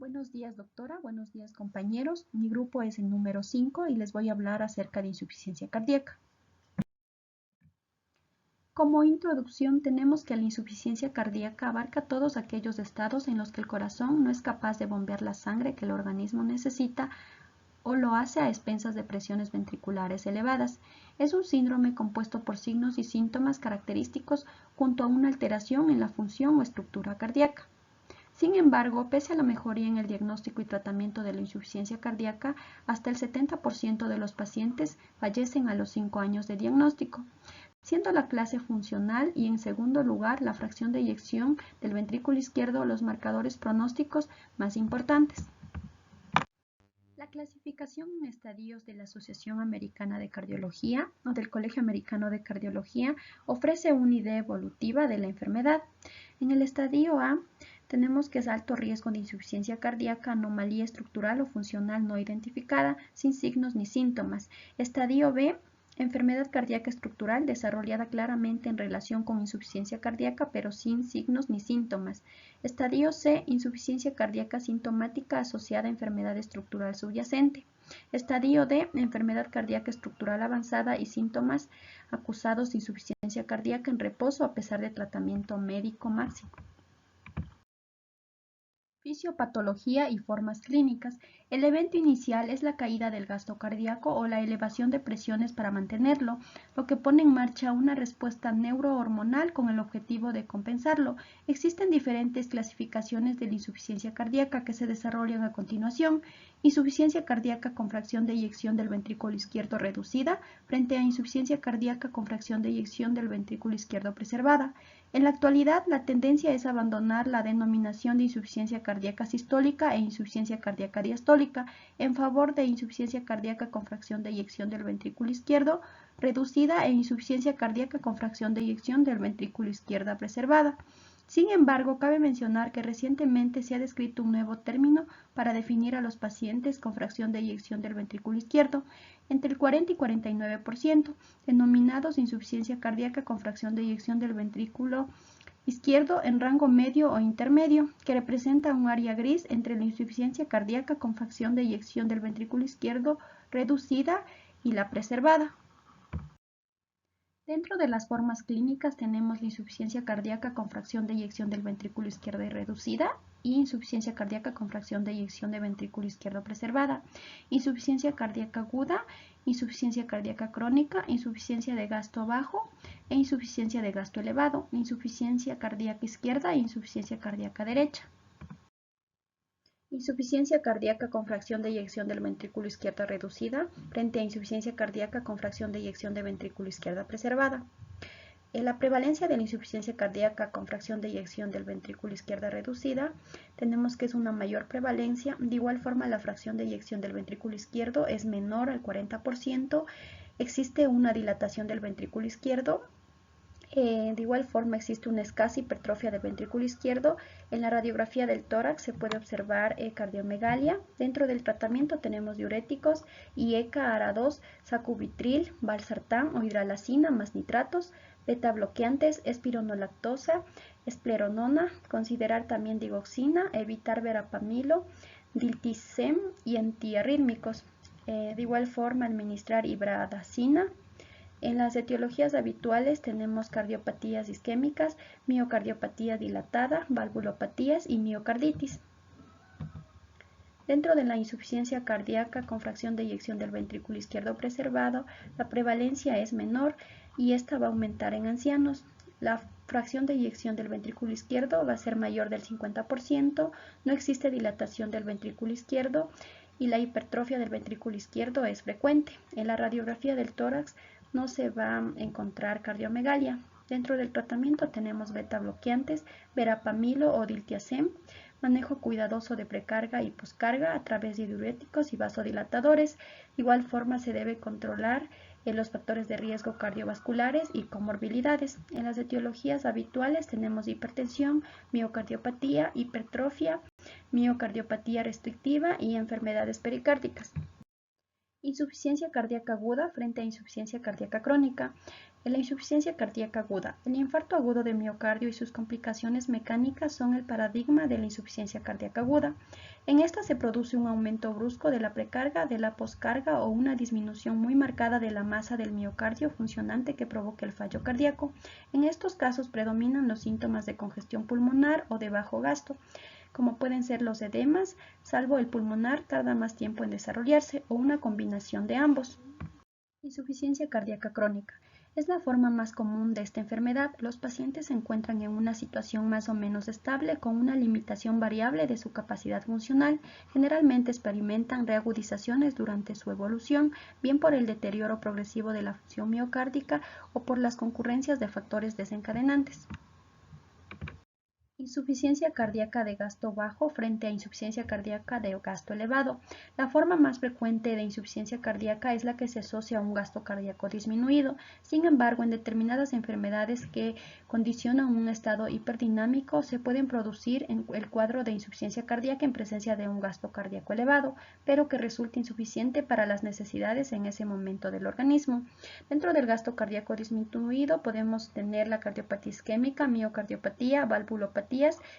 Buenos días, doctora. Buenos días, compañeros. Mi grupo es el número 5 y les voy a hablar acerca de insuficiencia cardíaca. Como introducción, tenemos que la insuficiencia cardíaca abarca todos aquellos estados en los que el corazón no es capaz de bombear la sangre que el organismo necesita o lo hace a expensas de presiones ventriculares elevadas. Es un síndrome compuesto por signos y síntomas característicos junto a una alteración en la función o estructura cardíaca. Sin embargo, pese a la mejoría en el diagnóstico y tratamiento de la insuficiencia cardíaca, hasta el 70% de los pacientes fallecen a los 5 años de diagnóstico, siendo la clase funcional y en segundo lugar la fracción de eyección del ventrículo izquierdo los marcadores pronósticos más importantes. La clasificación en estadios de la Asociación Americana de Cardiología o del Colegio Americano de Cardiología ofrece una idea evolutiva de la enfermedad. En el estadio A tenemos que es alto riesgo de insuficiencia cardíaca, anomalía estructural o funcional no identificada, sin signos ni síntomas. Estadio B, enfermedad cardíaca estructural desarrollada claramente en relación con insuficiencia cardíaca, pero sin signos ni síntomas. Estadio C, insuficiencia cardíaca sintomática asociada a enfermedad estructural subyacente. Estadio D, enfermedad cardíaca estructural avanzada y síntomas acusados de insuficiencia cardíaca en reposo a pesar de tratamiento médico máximo. Fisiopatología y formas clínicas. El evento inicial es la caída del gasto cardíaco o la elevación de presiones para mantenerlo, lo que pone en marcha una respuesta neurohormonal con el objetivo de compensarlo. Existen diferentes clasificaciones de la insuficiencia cardíaca que se desarrollan a continuación. Insuficiencia cardíaca con fracción de eyección del ventrículo izquierdo reducida frente a insuficiencia cardíaca con fracción de eyección del ventrículo izquierdo preservada. En la actualidad, la tendencia es abandonar la denominación de insuficiencia cardíaca sistólica e insuficiencia cardíaca diastólica en favor de insuficiencia cardíaca con fracción de eyección del ventrículo izquierdo reducida e insuficiencia cardíaca con fracción de eyección del ventrículo izquierda preservada. Sin embargo, cabe mencionar que recientemente se ha descrito un nuevo término para definir a los pacientes con fracción de eyección del ventrículo izquierdo entre el 40 y 49%, denominados insuficiencia cardíaca con fracción de eyección del ventrículo izquierdo en rango medio o intermedio, que representa un área gris entre la insuficiencia cardíaca con fracción de eyección del ventrículo izquierdo reducida y la preservada. Dentro de las formas clínicas tenemos la insuficiencia cardíaca con fracción de eyección del ventrículo izquierdo y reducida y insuficiencia cardíaca con fracción de eyección del ventrículo izquierdo preservada, insuficiencia cardíaca aguda, insuficiencia cardíaca crónica, insuficiencia de gasto bajo e insuficiencia de gasto elevado, insuficiencia cardíaca izquierda e insuficiencia cardíaca derecha. Insuficiencia cardíaca con fracción de eyección del ventrículo izquierdo reducida frente a insuficiencia cardíaca con fracción de eyección del ventrículo izquierdo preservada. En la prevalencia de la insuficiencia cardíaca con fracción de eyección del ventrículo izquierda reducida, tenemos que es una mayor prevalencia. De igual forma, la fracción de eyección del ventrículo izquierdo es menor al 40%. Existe una dilatación del ventrículo izquierdo. De igual forma existe una escasa hipertrofia del ventrículo izquierdo. En la radiografía del tórax se puede observar cardiomegalia. Dentro del tratamiento tenemos diuréticos, IECA, ARA2, sacubitril, valsartán o hidralazina más nitratos, beta bloqueantes, espironolactosa, espleronona, considerar también digoxina, evitar verapamilo, diltiazem y antiarrítmicos. De igual forma administrar ibradacina. En las etiologías habituales tenemos cardiopatías isquémicas, miocardiopatía dilatada, valvulopatías y miocarditis. Dentro de la insuficiencia cardíaca con fracción de eyección del ventrículo izquierdo preservado, la prevalencia es menor y esta va a aumentar en ancianos. La fracción de eyección del ventrículo izquierdo va a ser mayor del 50%, no existe dilatación del ventrículo izquierdo y la hipertrofia del ventrículo izquierdo es frecuente. En la radiografía del tórax no se va a encontrar cardiomegalia. Dentro del tratamiento tenemos beta bloqueantes, verapamilo o diltiazem, manejo cuidadoso de precarga y poscarga a través de diuréticos y vasodilatadores. De igual forma se debe controlar los factores de riesgo cardiovasculares y comorbilidades. En las etiologías habituales tenemos hipertensión, miocardiopatía, hipertrofia, miocardiopatía restrictiva y enfermedades pericárdicas. Insuficiencia cardíaca aguda frente a insuficiencia cardíaca crónica. En la insuficiencia cardíaca aguda, el infarto agudo de miocardio y sus complicaciones mecánicas son el paradigma de la insuficiencia cardíaca aguda. En esta se produce un aumento brusco de la precarga, de la poscarga o una disminución muy marcada de la masa del miocardio funcionante que provoca el fallo cardíaco. En estos casos predominan los síntomas de congestión pulmonar o de bajo gasto, como pueden ser los edemas, salvo el pulmonar tarda más tiempo en desarrollarse, o una combinación de ambos. Insuficiencia cardíaca crónica. Es la forma más común de esta enfermedad. Los pacientes se encuentran en una situación más o menos estable con una limitación variable de su capacidad funcional. Generalmente experimentan reagudizaciones durante su evolución, bien por el deterioro progresivo de la función miocárdica o por las concurrencias de factores desencadenantes. Insuficiencia cardíaca de gasto bajo frente a insuficiencia cardíaca de gasto elevado. La forma más frecuente de insuficiencia cardíaca es la que se asocia a un gasto cardíaco disminuido. Sin embargo, en determinadas enfermedades que condicionan un estado hiperdinámico se pueden producir en el cuadro de insuficiencia cardíaca en presencia de un gasto cardíaco elevado, pero que resulte insuficiente para las necesidades en ese momento del organismo. Dentro del gasto cardíaco disminuido podemos tener la cardiopatía isquémica, miocardiopatía, valvulopatías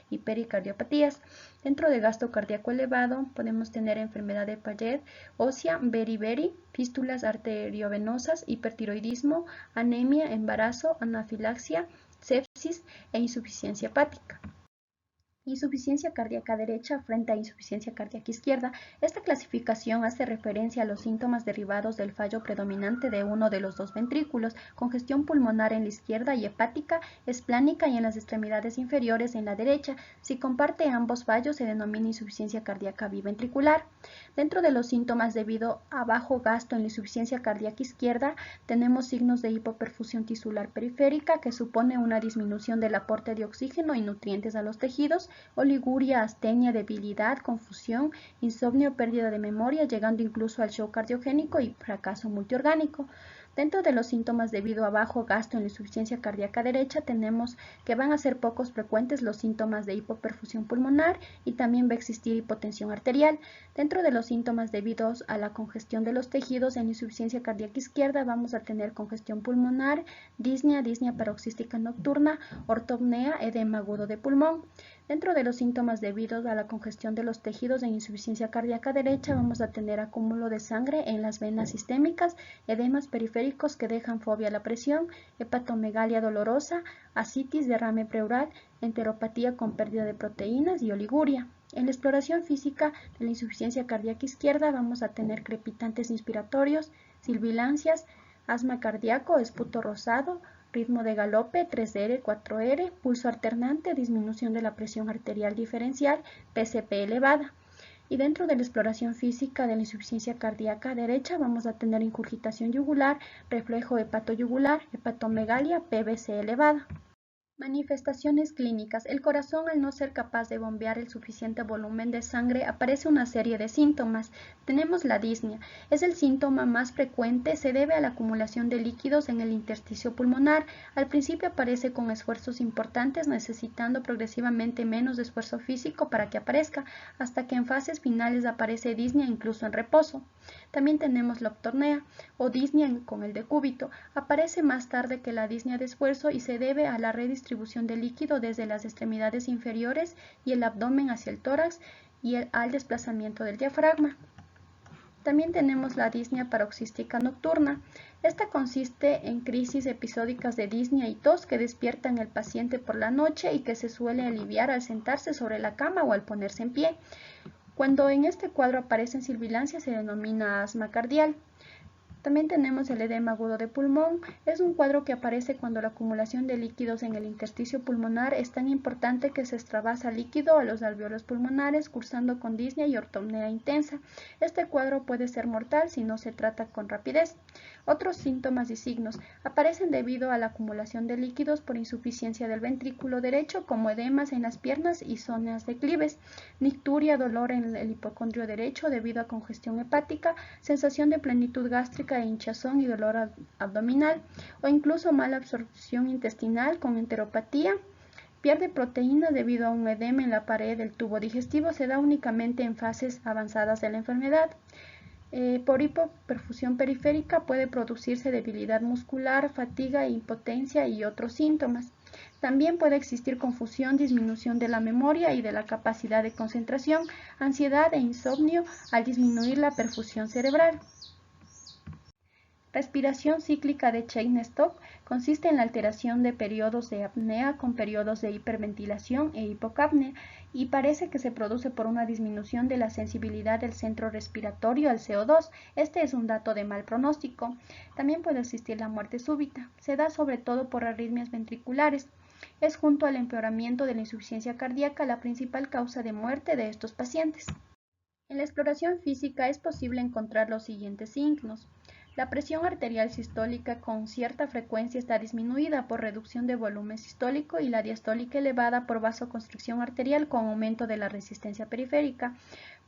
y pericardiopatías. Dentro del gasto cardíaco elevado podemos tener enfermedad de Paget, ósea, beriberi, fístulas arteriovenosas, hipertiroidismo, anemia, embarazo, anafilaxia, sepsis e insuficiencia hepática. Insuficiencia cardíaca derecha frente a insuficiencia cardíaca izquierda. Esta clasificación hace referencia a los síntomas derivados del fallo predominante de uno de los dos ventrículos, congestión pulmonar en la izquierda y hepática, esplánica y en las extremidades inferiores en la derecha. Si comparte ambos fallos se denomina insuficiencia cardíaca biventricular. Dentro de los síntomas debido a bajo gasto en la insuficiencia cardíaca izquierda tenemos signos de hipoperfusión tisular periférica, que supone una disminución del aporte de oxígeno y nutrientes a los tejidos, oliguria, astenia, debilidad, confusión, insomnio, pérdida de memoria, llegando incluso al shock cardiogénico y fracaso multiorgánico. Dentro de los síntomas debido a bajo gasto en la insuficiencia cardíaca derecha tenemos que van a ser pocos frecuentes los síntomas de hipoperfusión pulmonar y también va a existir hipotensión arterial. Dentro de los síntomas debidos a la congestión de los tejidos en insuficiencia cardíaca izquierda vamos a tener congestión pulmonar, disnea, disnea paroxística nocturna, ortopnea, edema agudo de pulmón. Dentro de los síntomas debidos a la congestión de los tejidos en insuficiencia cardíaca derecha vamos a tener acúmulo de sangre en las venas sistémicas, edemas periféricos que dejan fobia a la presión, hepatomegalia dolorosa, ascitis, derrame pleural, enteropatía con pérdida de proteínas y oliguria. En la exploración física de la insuficiencia cardíaca izquierda vamos a tener crepitantes inspiratorios, sibilancias, asma cardíaco, esputo rosado, ritmo de galope, 3R, 4R, pulso alternante, disminución de la presión arterial diferencial, PCP elevada. Y dentro de la exploración física de la insuficiencia cardíaca derecha vamos a tener ingurgitación yugular, reflejo hepatoyugular, hepatomegalia, PVC elevada. Manifestaciones clínicas. El corazón, al no ser capaz de bombear el suficiente volumen de sangre, aparece una serie de síntomas. Tenemos la disnea. Es el síntoma más frecuente, se debe a la acumulación de líquidos en el intersticio pulmonar. Al principio aparece con esfuerzos importantes, necesitando progresivamente menos esfuerzo físico para que aparezca, hasta que en fases finales aparece disnea incluso en reposo. También tenemos la apnea o disnea con el decúbito. Aparece más tarde que la disnea de esfuerzo y se debe a la redistribución de líquido desde las extremidades inferiores y el abdomen hacia el tórax y al desplazamiento del diafragma. También tenemos la disnea paroxística nocturna. Esta consiste en crisis episódicas de disnea y tos que despiertan al paciente por la noche y que se suele aliviar al sentarse sobre la cama o al ponerse en pie. Cuando en este cuadro aparecen sibilancias se denomina asma cardial. También tenemos el edema agudo de pulmón. Es un cuadro que aparece cuando la acumulación de líquidos en el intersticio pulmonar es tan importante que se extravasa líquido a los alveolos pulmonares, cursando con disnea y ortopnea intensa. Este cuadro puede ser mortal si no se trata con rapidez. Otros síntomas y signos aparecen debido a la acumulación de líquidos por insuficiencia del ventrículo derecho, como edemas en las piernas y zonas declives, nicturia, dolor en el hipocondrio derecho debido a congestión hepática, sensación de plenitud gástrica e hinchazón y dolor abdominal, o incluso mala absorción intestinal con enteropatía. Pierde proteína debido a un edema en la pared del tubo digestivo. Se da únicamente en fases avanzadas de la enfermedad. Por hipoperfusión periférica puede producirse debilidad muscular, fatiga, impotencia y otros síntomas. También puede existir confusión, disminución de la memoria y de la capacidad de concentración, ansiedad e insomnio al disminuir la perfusión cerebral. Respiración cíclica de Cheyne-Stokes consiste en la alteración de periodos de apnea con periodos de hiperventilación e hipocapnia y parece que se produce por una disminución de la sensibilidad del centro respiratorio al CO2. Este es un dato de mal pronóstico. También puede existir la muerte súbita. Se da sobre todo por arritmias ventriculares. Es junto al empeoramiento de la insuficiencia cardíaca la principal causa de muerte de estos pacientes. En la exploración física es posible encontrar los siguientes signos. La presión arterial sistólica con cierta frecuencia está disminuida por reducción de volumen sistólico y la diastólica elevada por vasoconstricción arterial con aumento de la resistencia periférica,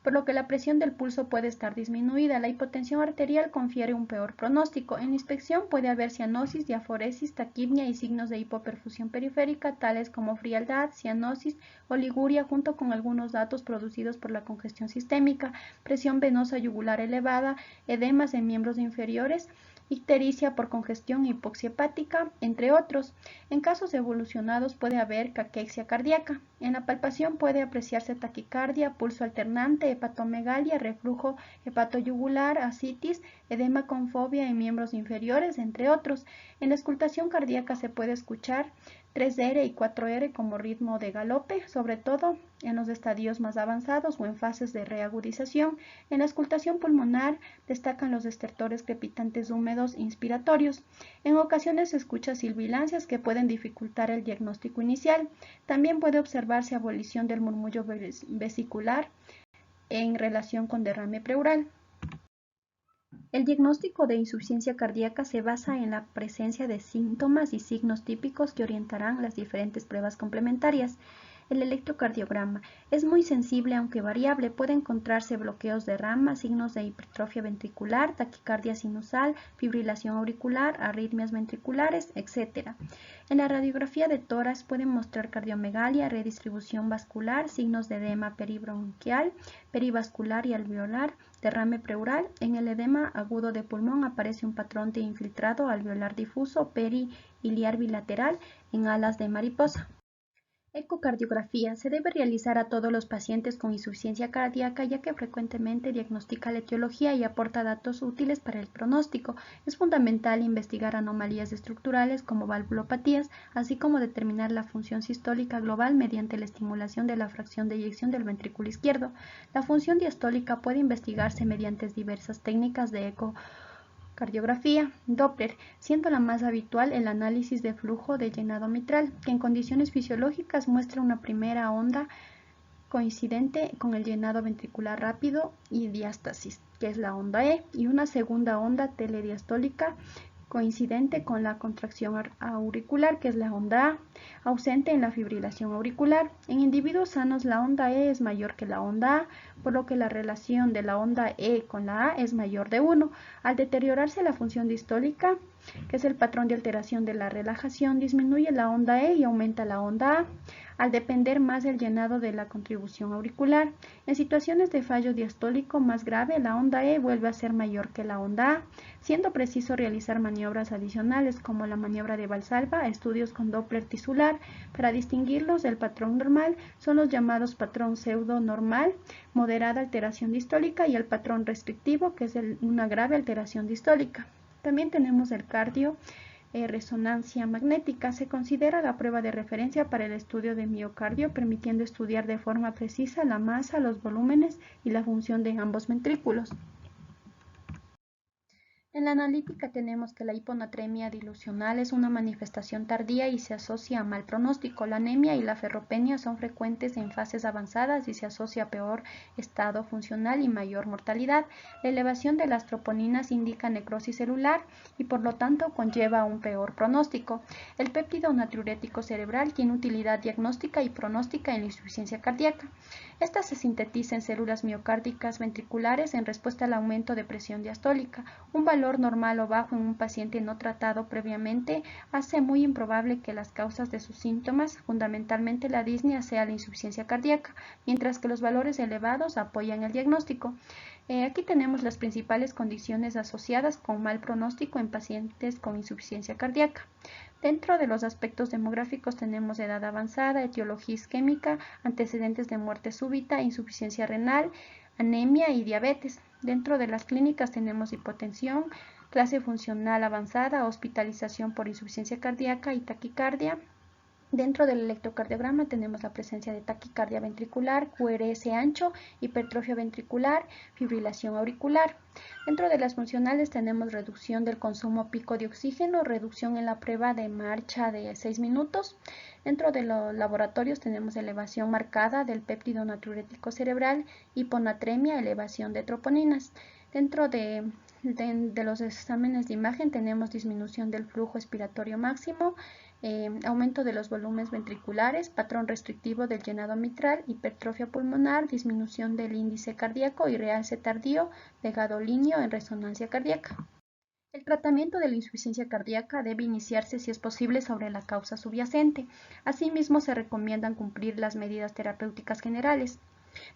por lo que la presión del pulso puede estar disminuida. La hipotensión arterial confiere un peor pronóstico. En la inspección puede haber cianosis, diaforesis, taquipnia y signos de hipoperfusión periférica, tales como frialdad, cianosis, oliguria, junto con algunos datos producidos por la congestión sistémica, presión venosa yugular elevada, edemas en miembros inferiores, ictericia por congestión e hipoxia hepática, entre otros. En casos evolucionados puede haber caquexia cardíaca. En la palpación puede apreciarse taquicardia, pulso alternante, hepatomegalia, reflujo hepatoyugular, ascitis, edema con fobia en miembros inferiores, entre otros. En la auscultación cardíaca se puede escuchar 3R y 4R como ritmo de galope, sobre todo en los estadios más avanzados o en fases de reagudización. En la auscultación pulmonar destacan los estertores crepitantes húmedos inspiratorios. En ocasiones se escucha sibilancias que pueden dificultar el diagnóstico inicial. También puede observarse abolición del murmullo vesicular en relación con derrame pleural. El diagnóstico de insuficiencia cardíaca se basa en la presencia de síntomas y signos típicos que orientarán las diferentes pruebas complementarias. El electrocardiograma es muy sensible, aunque variable. Puede encontrarse bloqueos de rama, signos de hipertrofia ventricular, taquicardia sinusal, fibrilación auricular, arritmias ventriculares, etc. En la radiografía de tórax pueden mostrar cardiomegalia, redistribución vascular, signos de edema peribronquial, perivascular y alveolar, derrame pleural. En el edema agudo de pulmón aparece un patrón de infiltrado alveolar difuso perihiliar bilateral en alas de mariposa. Ecocardiografía se debe realizar a todos los pacientes con insuficiencia cardíaca, ya que frecuentemente diagnostica la etiología y aporta datos útiles para el pronóstico. Es fundamental investigar anomalías estructurales como valvulopatías, así como determinar la función sistólica global mediante la estimulación de la fracción de eyección del ventrículo izquierdo. La función diastólica puede investigarse mediante diversas técnicas de ecocardiografía Doppler, siendo la más habitual el análisis de flujo de llenado mitral, que en condiciones fisiológicas muestra una primera onda coincidente con el llenado ventricular rápido y diástasis, que es la onda E, y una segunda onda telediastólica coincidente con la contracción auricular, que es la onda A, ausente en la fibrilación auricular. En individuos sanos la onda E es mayor que la onda A, por lo que la relación de la onda E con la A es mayor de 1. Al deteriorarse la función distólica, que es el patrón de alteración de la relajación, disminuye la onda E y aumenta la onda A, al depender más del llenado de la contribución auricular. En situaciones de fallo diastólico más grave, la onda E vuelve a ser mayor que la onda A, siendo preciso realizar maniobras adicionales como la maniobra de Valsalva, estudios con Doppler tisular. Para distinguirlos del patrón normal son los llamados patrón pseudo-normal, moderada alteración distólica, y el patrón restrictivo, que es una grave alteración distólica. También tenemos el cardio resonancia magnética. Se considera la prueba de referencia para el estudio de miocardio, permitiendo estudiar de forma precisa la masa, los volúmenes y la función de ambos ventrículos. En la analítica tenemos que la hiponatremia dilucional es una manifestación tardía y se asocia a mal pronóstico. La anemia y la ferropenia son frecuentes en fases avanzadas y se asocia a peor estado funcional y mayor mortalidad. La elevación de las troponinas indica necrosis celular y por lo tanto conlleva un peor pronóstico. El péptido natriurético cerebral tiene utilidad diagnóstica y pronóstica en la insuficiencia cardíaca. Esta se sintetiza en células miocárdicas ventriculares en respuesta al aumento de presión diastólica. Un valor valor normal o bajo en un paciente no tratado previamente hace muy improbable que las causas de sus síntomas, fundamentalmente la disnea, sea la insuficiencia cardíaca, mientras que los valores elevados apoyan el diagnóstico. Aquí tenemos las principales condiciones asociadas con mal pronóstico en pacientes con insuficiencia cardíaca. Dentro de los aspectos demográficos tenemos edad avanzada, etiología isquémica, antecedentes de muerte súbita, insuficiencia renal, anemia y diabetes. Dentro de las clínicas tenemos hipotensión, clase funcional avanzada, hospitalización por insuficiencia cardíaca y taquicardia. Dentro del electrocardiograma tenemos la presencia de taquicardia ventricular, QRS ancho, hipertrofia ventricular, fibrilación auricular. Dentro de las funcionales tenemos reducción del consumo pico de oxígeno, reducción en la prueba de marcha de 6 minutos. Dentro de los laboratorios tenemos elevación marcada del péptido natriurético cerebral, hiponatremia, elevación de troponinas. Dentro de los exámenes de imagen tenemos disminución del flujo expiratorio máximo, aumento de los volúmenes ventriculares, patrón restrictivo del llenado mitral, hipertrofia pulmonar, disminución del índice cardíaco y realce tardío de gadolinio en resonancia cardíaca. El tratamiento de la insuficiencia cardíaca debe iniciarse si es posible sobre la causa subyacente. Asimismo, se recomiendan cumplir las medidas terapéuticas generales.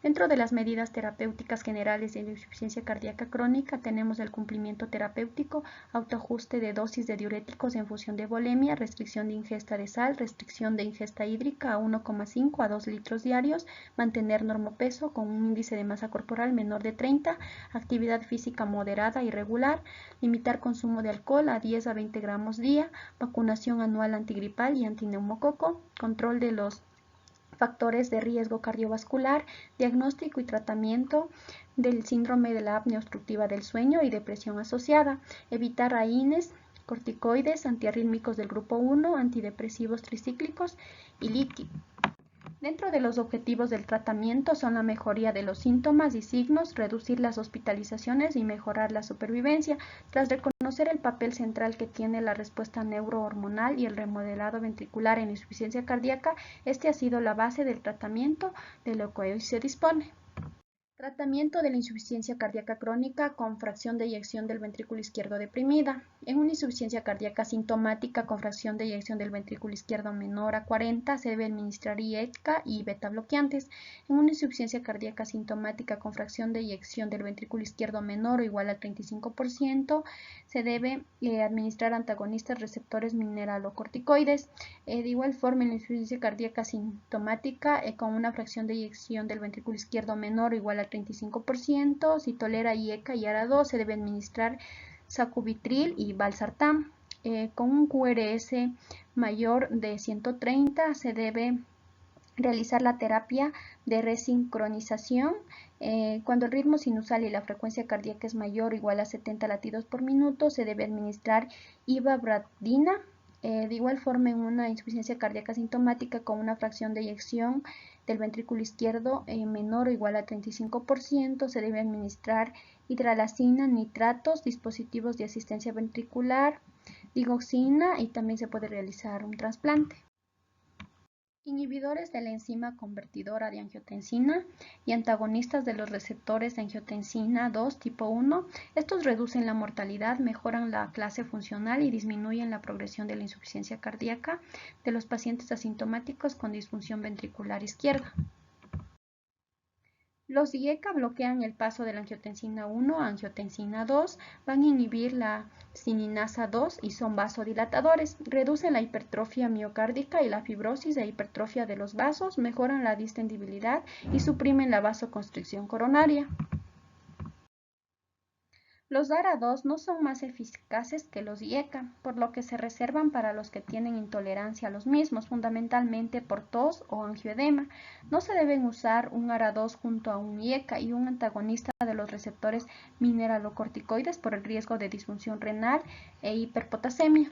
Dentro de las medidas terapéuticas generales de la insuficiencia cardíaca crónica tenemos el cumplimiento terapéutico, autoajuste de dosis de diuréticos en función de volemia, restricción de ingesta de sal, restricción de ingesta hídrica a 1,5 a 2 litros diarios, mantener normopeso con un índice de masa corporal menor de 30, actividad física moderada y regular, limitar consumo de alcohol a 10 a 20 gramos día, vacunación anual antigripal y antineumococo, control de los factores de riesgo cardiovascular, diagnóstico y tratamiento del síndrome de la apnea obstructiva del sueño y depresión asociada, evitar AINES, corticoides, antiarrítmicos del grupo 1, antidepresivos tricíclicos y líquido. Dentro de los objetivos del tratamiento son la mejoría de los síntomas y signos, reducir las hospitalizaciones y mejorar la supervivencia. Tras reconocer el papel central que tiene la respuesta neurohormonal y el remodelado ventricular en insuficiencia cardíaca, este ha sido la base del tratamiento de lo que hoy se dispone. Tratamiento de la insuficiencia cardíaca crónica con fracción de eyección del ventrículo izquierdo deprimida. En una insuficiencia cardíaca sintomática con fracción de eyección del ventrículo izquierdo menor a 40 se debe administrar IECA y beta bloqueantes. En una insuficiencia cardíaca sintomática con fracción de eyección del ventrículo izquierdo menor o igual al 35% se debe administrar antagonistas receptores mineralocorticoides. De igual forma, en la insuficiencia cardíaca sintomática con una fracción de eyección del ventrículo izquierdo menor o igual al 35%, si tolera IECA y ARA2 se debe administrar sacubitril y valsartán. Con un QRS mayor de 130 se debe realizar la terapia de resincronización. Cuando el ritmo sinusal y la frecuencia cardíaca es mayor o igual a 70 latidos por minuto, se debe administrar ivabradina. De igual forma, en una insuficiencia cardíaca sintomática con una fracción de eyección del ventrículo izquierdo menor o igual a 35%, se debe administrar hidralazina, nitratos, dispositivos de asistencia ventricular, digoxina y también se puede realizar un trasplante. Inhibidores de la enzima convertidora de angiotensina y antagonistas de los receptores de angiotensina 2 tipo 1. Estos reducen la mortalidad, mejoran la clase funcional y disminuyen la progresión de la insuficiencia cardíaca de los pacientes asintomáticos con disfunción ventricular izquierda. Los IECA bloquean el paso de la angiotensina 1 a angiotensina 2, van a inhibir la cininasa 2 y son vasodilatadores, reducen la hipertrofia miocárdica y la fibrosis e hipertrofia de los vasos, mejoran la distendibilidad y suprimen la vasoconstricción coronaria. Los ARA2 no son más eficaces que los IECA, por lo que se reservan para los que tienen intolerancia a los mismos, fundamentalmente por tos o angioedema. No se deben usar un ARA2 junto a un IECA y un antagonista de los receptores mineralocorticoides por el riesgo de disfunción renal e hiperpotasemia.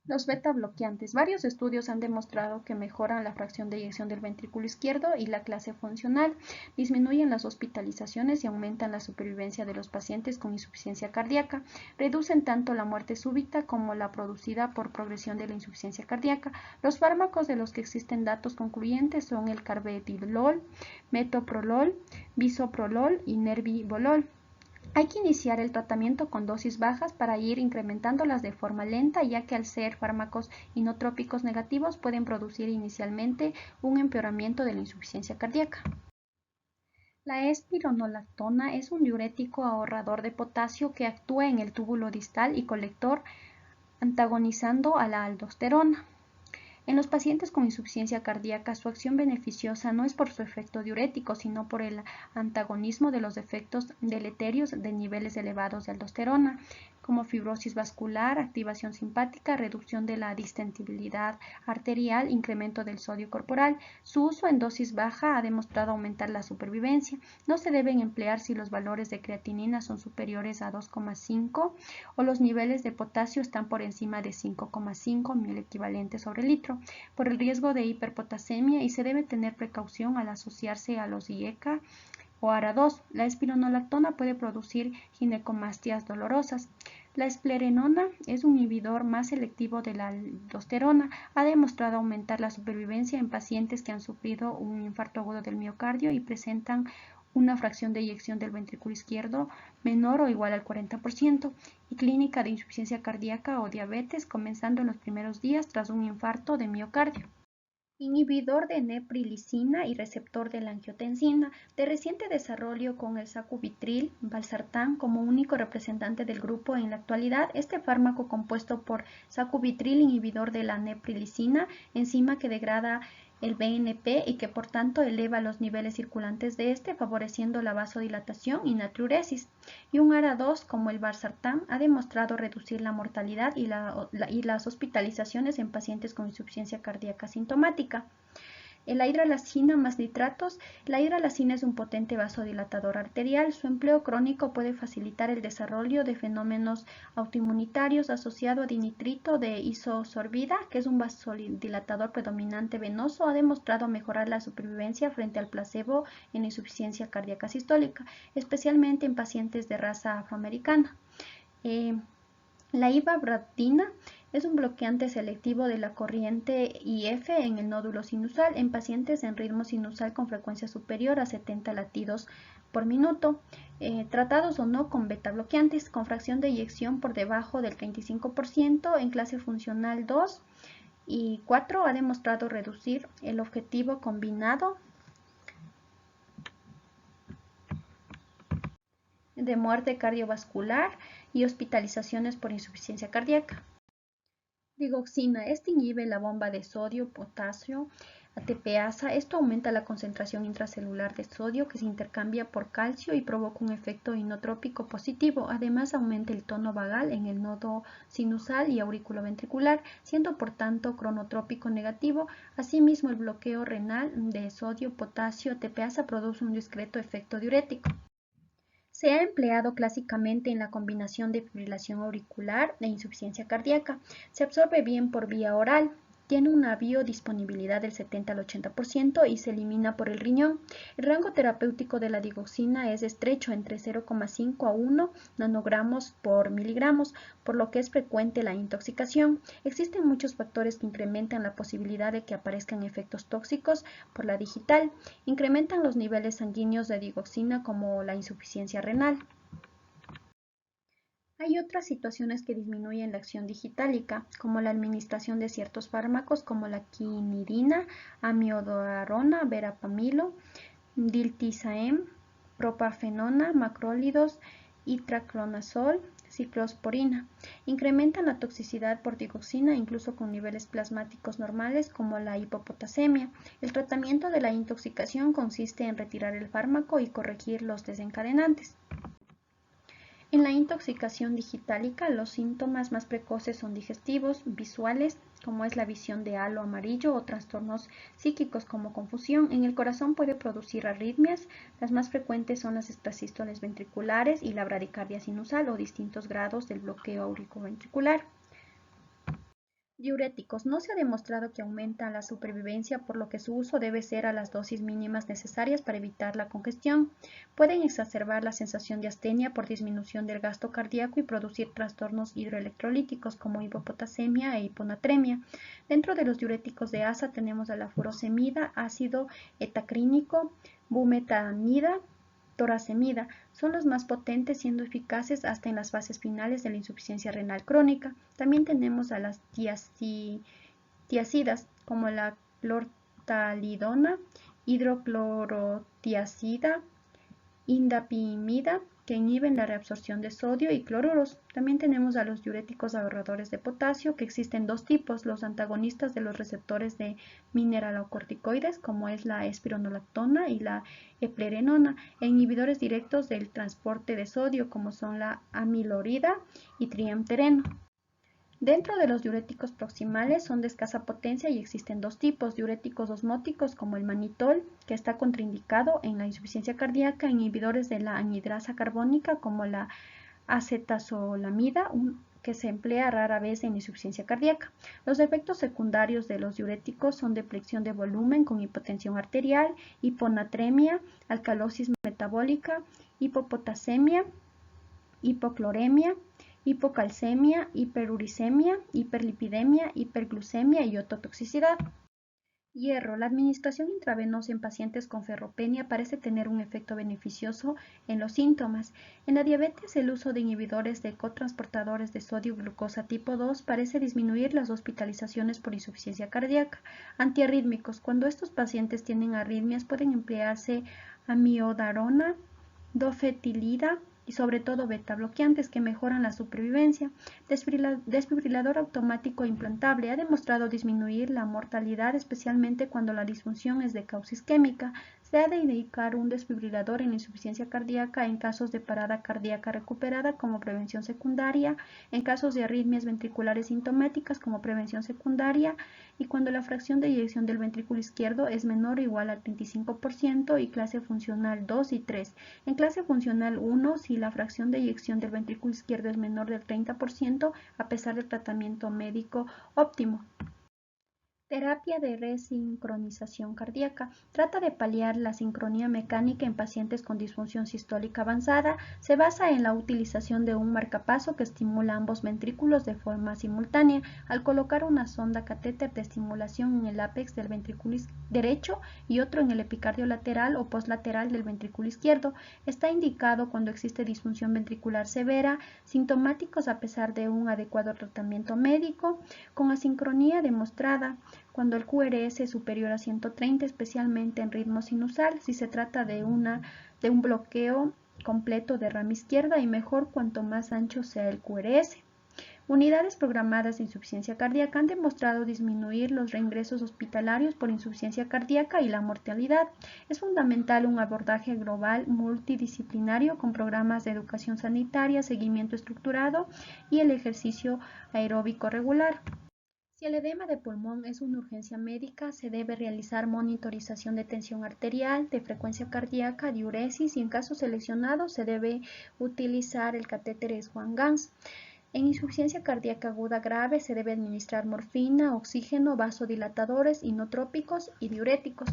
Los beta bloqueantes. Varios estudios han demostrado que mejoran la fracción de eyección del ventrículo izquierdo y la clase funcional, disminuyen las hospitalizaciones y aumentan la supervivencia de los pacientes con insuficiencia cardíaca, reducen tanto la muerte súbita como la producida por progresión de la insuficiencia cardíaca. Los fármacos de los que existen datos concluyentes son el carvedilol, metoprolol, bisoprolol y nervibolol. Hay que iniciar el tratamiento con dosis bajas para ir incrementándolas de forma lenta, ya que al ser fármacos inotrópicos negativos pueden producir inicialmente un empeoramiento de la insuficiencia cardíaca. La espironolactona es un diurético ahorrador de potasio que actúa en el túbulo distal y colector antagonizando a la aldosterona. En los pacientes con insuficiencia cardíaca, su acción beneficiosa no es por su efecto diurético, sino por el antagonismo de los efectos deleterios de niveles elevados de aldosterona, como fibrosis vascular, activación simpática, reducción de la distensibilidad arterial, incremento del sodio corporal. Su uso en dosis baja ha demostrado aumentar la supervivencia. No se deben emplear si los valores de creatinina son superiores a 2,5 o los niveles de potasio están por encima de 5,5 mil equivalentes sobre litro, por el riesgo de hiperpotasemia, y se debe tener precaución al asociarse a los IECA o ARA2. La espironolactona puede producir ginecomastias dolorosas. La esplerenona es un inhibidor más selectivo de la aldosterona. Ha demostrado aumentar la supervivencia en pacientes que han sufrido un infarto agudo del miocardio y presentan una fracción de eyección del ventrículo izquierdo menor o igual al 40% y clínica de insuficiencia cardíaca o diabetes comenzando en los primeros días tras un infarto de miocardio. Inhibidor de neprilicina y receptor de la angiotensina, de reciente desarrollo con el sacubitril, valsartán como único representante del grupo en la actualidad. Este fármaco compuesto por sacubitril, inhibidor de la neprilicina, enzima que degrada el BNP y que por tanto eleva los niveles circulantes de este, favoreciendo la vasodilatación y natriuresis. Y un ARA2 como el valsartán ha demostrado reducir la mortalidad y las hospitalizaciones en pacientes con insuficiencia cardíaca sintomática. La hidralacina más nitratos. La hidralacina es un potente vasodilatador arterial. Su empleo crónico puede facilitar el desarrollo de fenómenos autoinmunitarios asociado a dinitrito de isosorbida, que es un vasodilatador predominante venoso. Ha demostrado mejorar la supervivencia frente al placebo en insuficiencia cardíaca sistólica, especialmente en pacientes de raza afroamericana. La ivabractina es un bloqueante selectivo de la corriente IF en el nódulo sinusal en pacientes en ritmo sinusal con frecuencia superior a 70 latidos por minuto, tratados o no con beta bloqueantes, con fracción de eyección por debajo del 35%. En clase funcional 2 y 4 ha demostrado reducir el objetivo combinado de muerte cardiovascular y hospitalizaciones por insuficiencia cardíaca. Digoxina. Este inhibe la bomba de sodio-potasio ATPasa. Esto aumenta la concentración intracelular de sodio que se intercambia por calcio y provoca un efecto inotrópico positivo. Además, aumenta el tono vagal en el nodo sinusal y auriculoventricular, siendo por tanto cronotrópico negativo. Asimismo, el bloqueo renal de sodio-potasio ATPasa produce un discreto efecto diurético. Se ha empleado clásicamente en la combinación de fibrilación auricular e insuficiencia cardíaca. Se absorbe bien por vía oral. Tiene una biodisponibilidad del 70 al 80% y se elimina por el riñón. El rango terapéutico de la digoxina es estrecho, entre 0,5 a 1 nanogramos por miligramos, por lo que es frecuente la intoxicación. Existen muchos factores que incrementan la posibilidad de que aparezcan efectos tóxicos por la digital. Incrementan los niveles sanguíneos de digoxina como la insuficiencia renal. Hay otras situaciones que disminuyen la acción digitálica, como la administración de ciertos fármacos como la quinidina, amiodarona, verapamilo, diltiazem, propafenona, macrólidos, itraclonazol, ciclosporina. Incrementan la toxicidad por digoxina incluso con niveles plasmáticos normales como la hipopotasemia. El tratamiento de la intoxicación consiste en retirar el fármaco y corregir los desencadenantes. En la intoxicación digitálica, los síntomas más precoces son digestivos, visuales, como es la visión de halo amarillo, o trastornos psíquicos como confusión. En el corazón puede producir arritmias. Las más frecuentes son las extrasístoles ventriculares y la bradicardia sinusal o distintos grados del bloqueo auriculoventricular. Diuréticos. No se ha demostrado que aumenta la supervivencia, por lo que su uso debe ser a las dosis mínimas necesarias para evitar la congestión. Pueden exacerbar la sensación de astenia por disminución del gasto cardíaco y producir trastornos hidroelectrolíticos como hipopotasemia e hiponatremia. Dentro de los diuréticos de asa tenemos a la furosemida, ácido etacrínico, bumetanida, toracemida. Son los más potentes, siendo eficaces hasta en las fases finales de la insuficiencia renal crónica. También tenemos a las tiacidas, como la clortalidona, hidroclorotiazida, indapimida, que inhiben la reabsorción de sodio y cloruros. También tenemos a los diuréticos ahorradores de potasio, que existen dos tipos: los antagonistas de los receptores de mineralocorticoides, como es la espironolactona y la eplerenona, e inhibidores directos del transporte de sodio, como son la amilorida y triamtereno. Dentro de los diuréticos proximales son de escasa potencia y existen dos tipos: diuréticos osmóticos como el manitol, que está contraindicado en la insuficiencia cardíaca, e inhibidores de la anhidrasa carbónica como la acetazolamida, que se emplea rara vez en insuficiencia cardíaca. Los efectos secundarios de los diuréticos son depresión de volumen con hipotensión arterial, hiponatremia, alcalosis metabólica, hipopotasemia, hipocloremia, hipocalcemia, hiperuricemia, hiperlipidemia, hiperglucemia y ototoxicidad. Hierro. La administración intravenosa en pacientes con ferropenia parece tener un efecto beneficioso en los síntomas. En la diabetes, el uso de inhibidores de cotransportadores de sodio-glucosa tipo 2 parece disminuir las hospitalizaciones por insuficiencia cardíaca. Antiarrítmicos. Cuando estos pacientes tienen arritmias, pueden emplearse amiodarona, dofetilida y sobre todo beta bloqueantes, que mejoran la supervivencia. Desfibrilador automático implantable ha demostrado disminuir la mortalidad, especialmente cuando la disfunción es de causa isquémica. Se ha de indicar un desfibrilador en insuficiencia cardíaca en casos de parada cardíaca recuperada como prevención secundaria, en casos de arritmias ventriculares sintomáticas como prevención secundaria, y cuando la fracción de eyección del ventrículo izquierdo es menor o igual al 25% y clase funcional 2 y 3. En clase funcional 1, si la fracción de eyección del ventrículo izquierdo es menor del 30%, a pesar del tratamiento médico óptimo. Terapia de resincronización cardíaca. Trata de paliar la sincronía mecánica en pacientes con disfunción sistólica avanzada. Se basa en la utilización de un marcapaso que estimula ambos ventrículos de forma simultánea al colocar una sonda catéter de estimulación en el ápex del ventrículo derecho y otro en el epicardio lateral o postlateral del ventrículo izquierdo. Está indicado cuando existe disfunción ventricular severa, sintomáticos a pesar de un adecuado tratamiento médico, con asincronía demostrada, cuando el QRS es superior a 130, especialmente en ritmo sinusal, si se trata de un bloqueo completo de rama izquierda, y mejor cuanto más ancho sea el QRS. Unidades programadas de insuficiencia cardíaca han demostrado disminuir los reingresos hospitalarios por insuficiencia cardíaca y la mortalidad. Es fundamental un abordaje global multidisciplinario con programas de educación sanitaria, seguimiento estructurado y el ejercicio aeróbico regular. Si el edema de pulmón es una urgencia médica, se debe realizar monitorización de tensión arterial, de frecuencia cardíaca, diuresis, y en casos seleccionados se debe utilizar el catéter Swan-Ganz. En insuficiencia cardíaca aguda grave se debe administrar morfina, oxígeno, vasodilatadores, inotrópicos y diuréticos.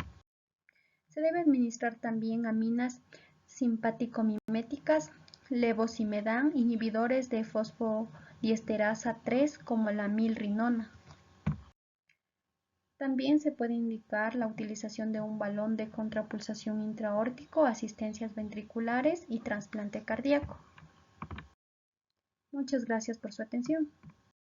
Se debe administrar también aminas simpático-miméticas, levosimedan, inhibidores de fosfodiesterasa 3 como la milrinona. También se puede indicar la utilización de un balón de contrapulsación intraaórtico, asistencias ventriculares y trasplante cardíaco. Muchas gracias por su atención.